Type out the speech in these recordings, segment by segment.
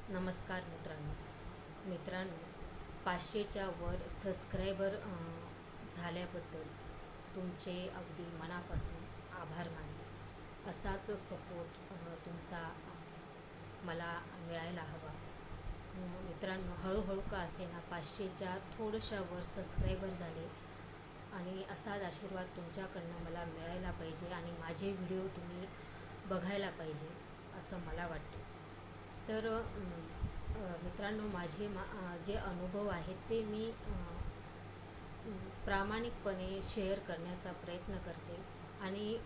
नमस्कार मित्रांनो, 500च्या वर सबस्क्रायबर झाल्याबद्दल तुमचे अगदी मनापासून आभार मानते. असाच सपोर्ट तुमचा मला मिळायला हवा. मित्रांनो, हळूहळू का असेना 500च्या थोड्याशा वर सबस्क्रायबर झाले आणि असाच आशीर्वाद तुमच्याकडनं मला मिळायला पाहिजे आणि माझे व्हिडिओ तुम्ही बघायला पाहिजे असं मला वाटते. तर मित्रांनो, माझे जे अनुभव आहेत ते मी प्रामाणिकपणे शेअर करण्याचा प्रयत्न करते आणि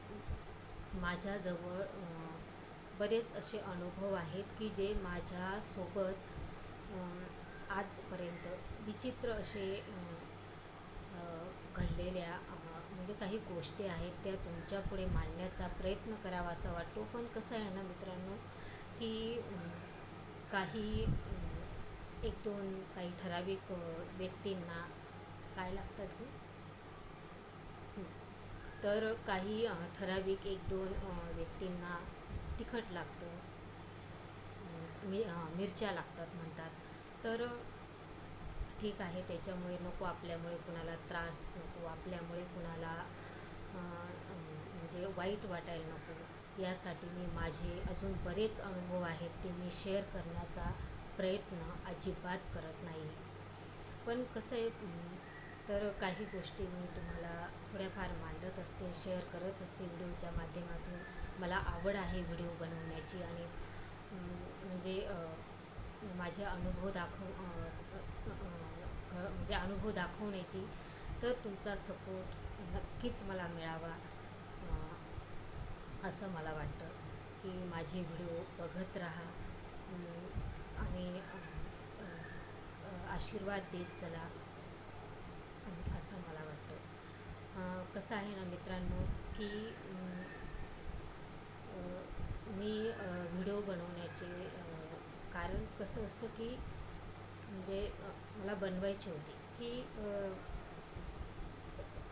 माझ्याजवळ बरेच असे अनुभव आहेत की जे माझ्यासोबत आजपर्यंत विचित्र असे घडलेल्या म्हणजे काही गोष्टी आहेत त्या तुमच्यापुढे मांडण्याचा प्रयत्न करावा असा वाटतो. पण कसं आहे ना मित्रांनो, की काही एक दोन काही ठराविक व्यक्तींना काय लागतात हे तर काही ठराविक एक दोन व्यक्तींना तिखट लागतं, मिरच्या लागतात म्हणतात. तर ठीक आहे, त्याच्यामुळे नको, आपल्यामुळे कुणाला त्रास नको, आपल्यामुळे कुणाला म्हणजे वाईट वाटायला नको, यासाठी मी माझे अजून बरेच अनुभव आहेत ते मी शेअर करण्याचा प्रयत्न अजिबात करत नाही. पण कसं आहे, तर काही गोष्टी मी तुम्हाला थोड्याफार मांडत असते, शेअर करत असते व्हिडिओच्या माध्यमातून. मला आवड आहे व्हिडिओ बनवण्याची आणि म्हणजे माझे अनुभव म्हणजे अनुभव दाखवण्याची. तर तुमचा सपोर्ट नक्कीच मला मिळावा असं मला वाटतं, की माझे व्हिडिओ बघत राहा आणि आशीर्वाद देत चला असं मला वाटतं. कसं आहे ना मित्रांनो, की मी व्हिडिओ बनवण्याचे कारण कसं असतं की म्हणजे मला बनवायचे होते की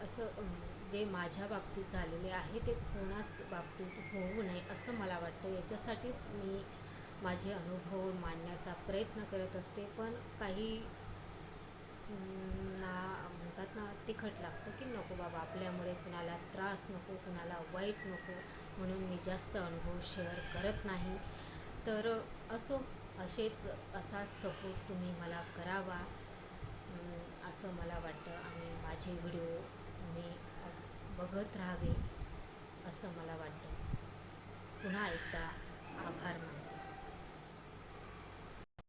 असं जे माझ्या बाबतीत झालेले आहे ते कोणाच बाबतीत होऊ नये असं मला वाटतं. याच्यासाठीच मी माझे अनुभव मांडण्याचा प्रयत्न करत असते. पण काही ना म्हणतात ना, तिखट लागतं की नको बाबा, आपल्यामुळे कुणाला त्रास नको, कुणाला वाईट नको, म्हणून मी जास्त अनुभव शेअर करत नाही. तर असाच सपोर्ट तुम्ही मला करावा असं मला वाटतं आणि माझे व्हिडिओ तुम्ही बघत राहावे असं मला वाटतं. पुन्हा एकदा आभार मानते.